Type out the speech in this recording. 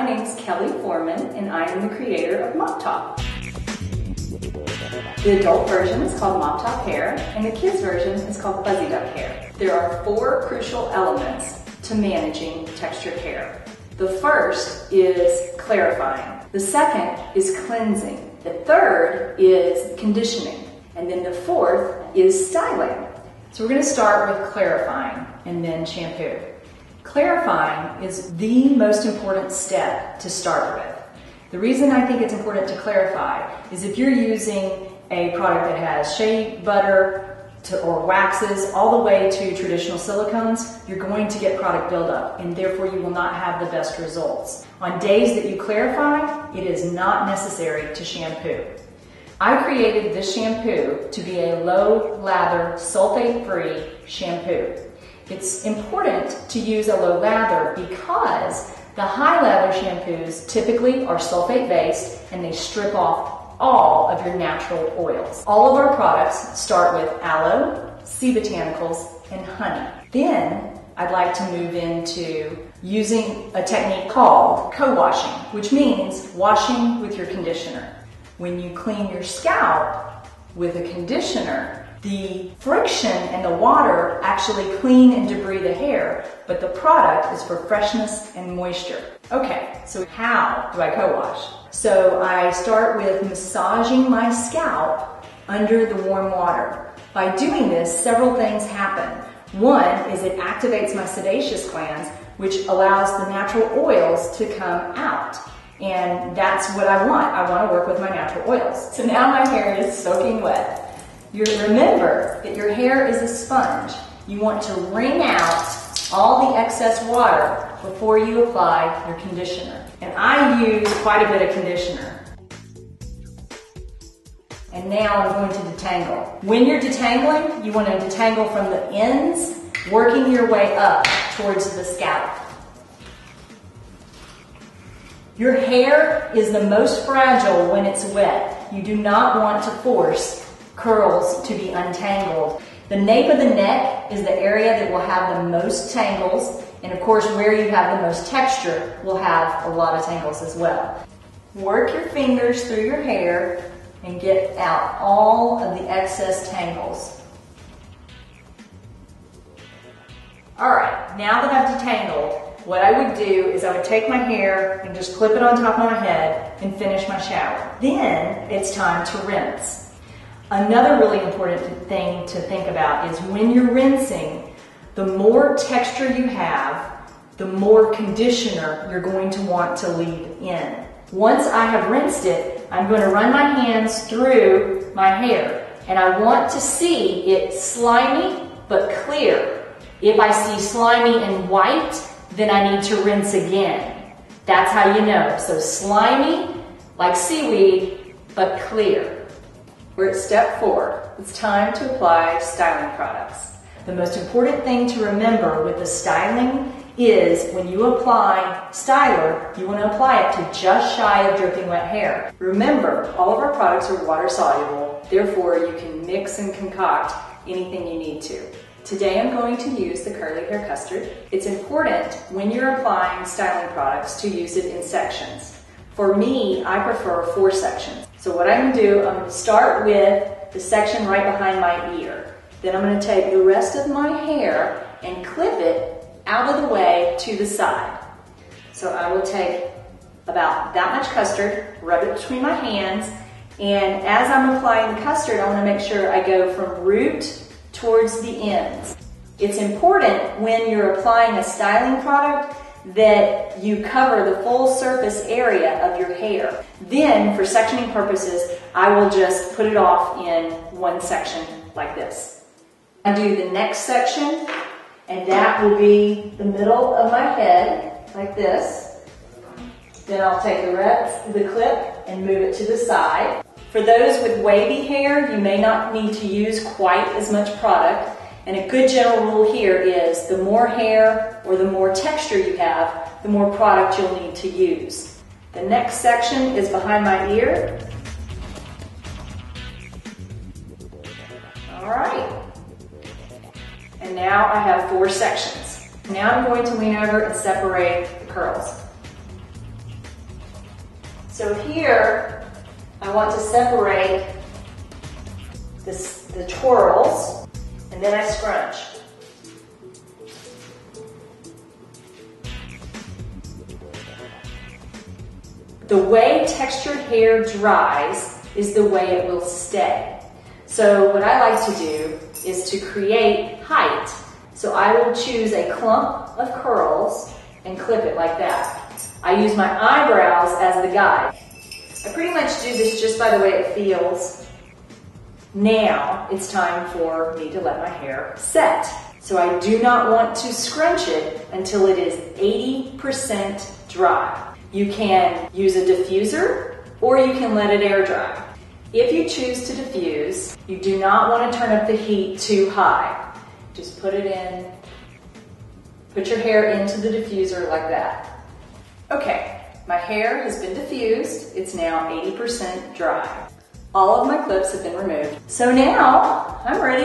My name is Kelly Foreman, and I am the creator of MopTop. The adult version is called MopTop Hair, and the kids version is called FuzzyDuck Hair. There are 4 crucial elements to managing textured hair. The first is clarifying. The second is cleansing. The third is conditioning. And then the fourth is styling. So we're going to start with clarifying and then shampoo. Clarifying is the most important step to start with. The reason I think it's important to clarify is if you're using a product that has shea butter or waxes all the way to traditional silicones, you're going to get product buildup and therefore you will not have the best results. On days that you clarify, it is not necessary to shampoo. I created this shampoo to be a low lather, sulfate-free shampoo. It's important to use a low lather because the high lather shampoos typically are sulfate based and they strip off all of your natural oils. All of our products start with aloe, sea botanicals, and honey. Then I'd like to move into using a technique called co-washing, which means washing with your conditioner. When you clean your scalp with a conditioner, the friction and the water actually clean and debris the hair, but the product is for freshness and moisture. Okay, so how do I co-wash? So I start with massaging my scalp under the warm water. By doing this, several things happen. One is it activates my sebaceous glands, which allows the natural oils to come out. And that's what I want. I want to work with my natural oils. So now my hair is soaking wet. You remember that your hair is a sponge. You want to wring out all the excess water before you apply your conditioner. And I use quite a bit of conditioner. And now I'm going to detangle. When you're detangling, you want to detangle from the ends, working your way up towards the scalp. Your hair is the most fragile when it's wet. You do not want to force curls to be untangled. The nape of the neck is the area that will have the most tangles, and of course where you have the most texture will have a lot of tangles as well. Work your fingers through your hair and get out all of the excess tangles. Alright, now that I've detangled, what I would do is I would take my hair and just clip it on top of my head and finish my shower. Then it's time to rinse. Another really important thing to think about is when you're rinsing, the more texture you have, the more conditioner you're going to want to leave in. Once I have rinsed it, I'm going to run my hands through my hair, and I want to see it slimy but clear. If I see slimy and white, then I need to rinse again. That's how you know. So slimy, like seaweed, but clear. We're at step 4. It's time to apply styling products. The most important thing to remember with the styling is when you apply styler, you want to apply it to just shy of dripping wet hair. Remember, all of our products are water soluble, therefore you can mix and concoct anything you need to. Today I'm going to use the curly hair custard. It's important when you're applying styling products to use it in sections. For me, I prefer 4 sections. So what I'm going to do, I'm going to start with the section right behind my ear. Then I'm going to take the rest of my hair and clip it out of the way to the side. So I will take about that much custard, rub it between my hands, and as I'm applying the custard, I want to make sure I go from root towards the ends. It's important when you're applying a styling product that you cover the full surface area of your hair. Then, for sectioning purposes, I will just put it off in one section like this. I do the next section, and that will be the middle of my head, like this. Then I'll take the clip and move it to the side. For those with wavy hair, you may not need to use quite as much product. And a good general rule here is the more hair or the more texture you have, the more product you'll need to use. The next section is behind my ear. All right. And now I have 4 sections. Now I'm going to lean over and separate the curls. So here, I want to separate the twirls, and then I scrunch. The way textured hair dries is the way it will stay. So what I like to do is to create height. So I will choose a clump of curls and clip it like that. I use my eyebrows as the guide. I pretty much do this just by the way it feels. Now it's time for me to let my hair set. So I do not want to scrunch it until it is 80% dry. You can use a diffuser or you can let it air dry. If you choose to diffuse, you do not want to turn up the heat too high. Just put it in, put your hair into the diffuser like that. Okay, my hair has been diffused. It's now 80% dry. All of my clips have been removed. So now I'm ready